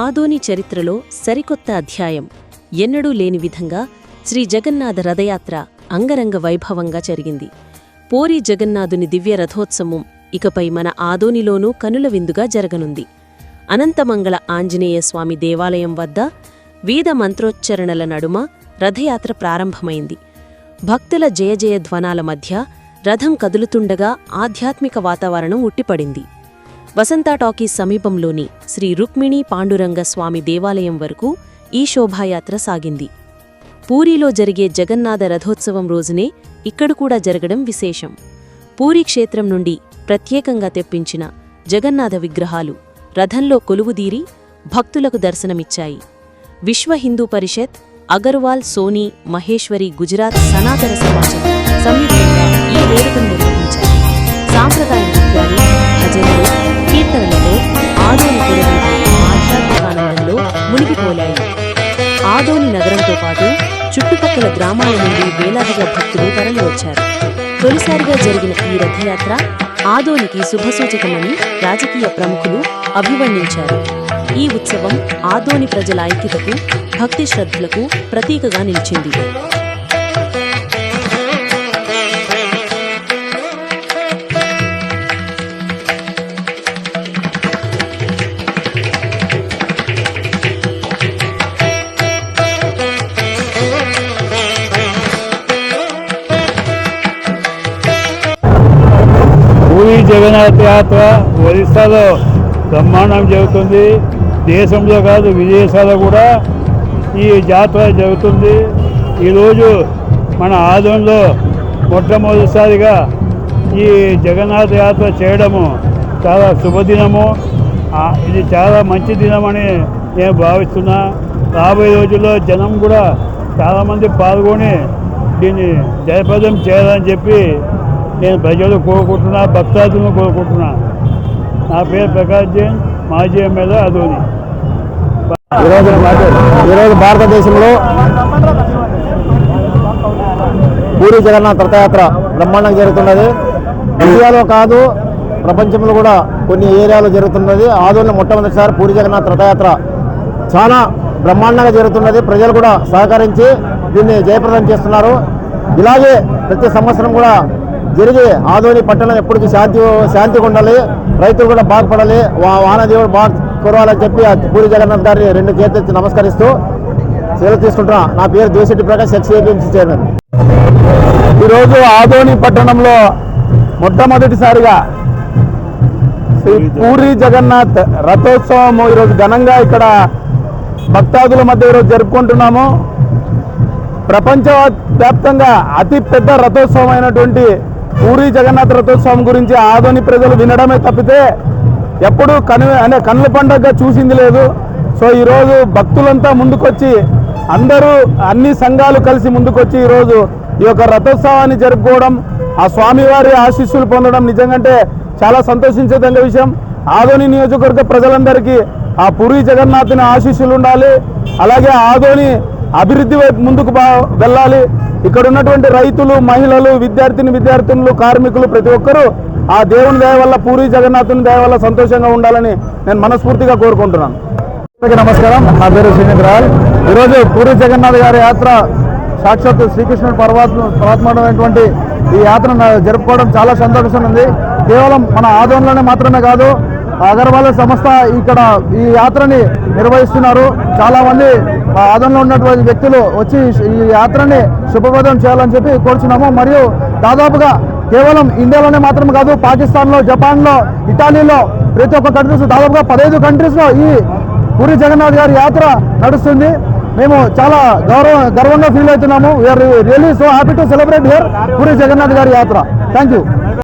ఆదోని చరిత్రలో సరికొత్త అధ్యాయం. ఎన్నడూ లేని విధంగా శ్రీ జగన్నాథ రథయాత్ర అంగరంగ వైభవంగా జరిగింది. పూరీ జగన్నాథుని దివ్య రథోత్సవం ఇకపై మన ఆదోనిలోనూ కనుల విందుగా జరగనుంది. అనంతమంగళ ఆంజనేయ స్వామి దేవాలయం వద్ద వేద మంత్రోచ్చరణల నడుమ రథయాత్ర ప్రారంభమైంది. భక్తుల జయజయ ధ్వనాల మధ్య రథం కదులుతుండగా ఆధ్యాత్మిక వాతావరణం ఉట్టిపడింది. వసంత టాకీస్ సమీపంలోని శ్రీ రుక్మిణీ పాండురంగ స్వామి దేవాలయం వరకు ఈ శోభాయాత్ర సాగింది. పూరీలో జరిగే జగన్నాథ రథోత్సవం రోజునే ఇక్కడ కూడా జరగడం విశేషం. పూరీ క్షేత్రం నుండి ప్రత్యేకంగా తెప్పించిన జగన్నాథ విగ్రహాలు రథంలో కొలువుదీరి భక్తులకు దర్శనమిచ్చాయి. విశ్వ హిందూ పరిషత్, అగర్వాల్ సోనీ మహేశ్వరి గుజరాత్ సనాతన సమాజం సంయుక్తంగా ఈ వేడుకను నిర్వహించాయి. సాంప్రదాయ నృత్యాలు, భజనలు, కీర్తనలతో ఆదోని పురవీధులు ఆధ్యాత్మికానందంలో మునిగిపోలాయి. ఆదోని నగరంతో పాటు చుట్టుపక్కల గ్రామాల నుండి వేలాదిగా భక్తులు తరలివచ్చారు. తొలిసారిగా జరిగిన ఈ రథయాత్ర ఆదోనికి శుభసూచకమని రాజకీయ ప్రముఖులు అభివర్ణించారు. ఈ ఉత్సవం ఆదోని ప్రజల ఐక్యతకు, భక్తి శ్రద్ధలకు ప్రతీకగా నిలిచింది. పూరీ జగన్నాథ యాత్ర ఒరిస్సాలో బ్రహ్మాండం జరుగుతుంది. దేశంలో కాదు విదేశాల్లో కూడా ఈ జాతర జరుగుతుంది. ఈరోజు మన ఆదోనిలో మొట్టమొదటిసారిగా ఈ జగన్నాథ యాత్ర చేయడము చాలా శుభదినము. ఇది చాలా మంచి దినమని నేను భావిస్తున్నా. రాబోయే రోజుల్లో జనం కూడా చాలామంది పాల్గొని దీన్ని జయప్రదం చేయాలని చెప్పి నేను ప్రజలు కోరుకుంటున్నా, భక్తాదులను కోరుకుంటున్నా. నా పేరు ప్రకాష్ జైన్, మాజీ ఎమ్మెల్యే ఆదోని. ఈరోజు భారతదేశంలో పూరీ జగన్నాథ రథయాత్ర బ్రహ్మాండంగా జరుగుతున్నది. ఇండియాలో కాదు, ప్రపంచంలో కూడా కొన్ని ఏరియాలో జరుగుతున్నది. ఆదోనిలో మొట్టమొదటిసారి పూరీ జగన్నాథ రథయాత్ర చాలా బ్రహ్మాండంగా జరుగుతున్నది. ప్రజలు కూడా సహకరించి దీన్ని జయప్రదం చేస్తున్నారు. ఇలాగే ప్రతి సంవత్సరం కూడా జరిగి ఆదోని పట్టణం ఎప్పటికీ శాంతిగా ఉండాలి, రైతులు కూడా బాగుపడాలి, వానదేవుడు బాగా కురవాలని చెప్పి పూరీ జగన్నాథ్ గారిని రెండు చేతులెత్తి నమస్కరిస్తూ సెలవు తీసుకుంటున్నా. నా పేరు దేశెట్టి ప్రకాష్, ఎక్స్ఏపీఎంసీ చైర్మన్. ఈరోజు ఆదోని పట్టణంలో మొట్టమొదటిసారిగా శ్రీ పూరీ జగన్నాథ్ రథోత్సవం ఈరోజు ఘనంగా ఇక్కడ భక్తాదుల మధ్య ఈరోజు జరుపుకుంటున్నాము. ప్రపంచవ్యాప్తంగా అతి పెద్ద రథోత్సవం అయినటువంటి పూరీ జగన్నాథ రథోత్సవం గురించి ఆదోని ప్రజలు వినడమే తప్పితే ఎప్పుడూ కన్నుల పండుగగా చూసింది లేదు. సో ఈరోజు భక్తులంతా ముందుకొచ్చి, అందరూ అన్ని సంఘాలు కలిసి ముందుకొచ్చి ఈరోజు ఈ యొక్క రథోత్సవాన్ని జరుపుకోవడం, ఆ స్వామివారి ఆశీస్సులు పొందడం నిజంగా చాలా సంతోషించదగ్గ విషయం. ఆదోని నియోజకవర్గ ప్రజలందరికీ ఆ పూరీ జగన్నాథుని ఆశీస్సులు ఉండాలి. అలాగే ఆదోని అభివృద్ధి వైపు ముందుకు వెళ్ళాలి. ఇక్కడ ఉన్నటువంటి రైతులు, మహిళలు, విద్యార్థినులు, కార్మికులు ప్రతి ఒక్కరూ ఆ దేవుని దయ వల్ల, పూరీ జగన్నాథుని దయ వల్ల సంతోషంగా ఉండాలని నేను మనస్ఫూర్తిగా కోరుకుంటున్నాను. నమస్కారం, నా పేరు శ్రీనిధరాల్. ఈరోజు పూరీ జగన్నాథ్ గారి యాత్ర సాక్షాత్ శ్రీకృష్ణుడి పరమాత్మైనటువంటి ఈ యాత్రను జరుపుకోవడం చాలా సంతోషంగా ఉంది. కేవలం మన ఆదోనిలోనే మాత్రమే కాదు, అగర్వాల్ సంస్థ ఇక్కడ ఈ యాత్రని నిర్వహిస్తున్నారు. చాలా మంది ఆదోనిలో ఉన్నటువంటి వ్యక్తులు వచ్చి ఈ యాత్రని శుభప్రదం చేయాలని చెప్పి కోరుచున్నాము. మరియు దాదాపుగా కేవలం ఇండియాలోనే మాత్రం కాదు, పాకిస్తాన్లో, జపాన్లో, ఇటాలీలో, ప్రతి ఒక్క కంట్రీస్, దాదాపుగా 15 కంట్రీస్లో ఈ పూరీ జగన్నాథ్ గారి యాత్ర నడుస్తుంది. మేము చాలా గర్వంగా ఫీల్ అవుతున్నాము. We are really so happy to celebrate here Puri Jagannath గారి యాత్ర. Thank you.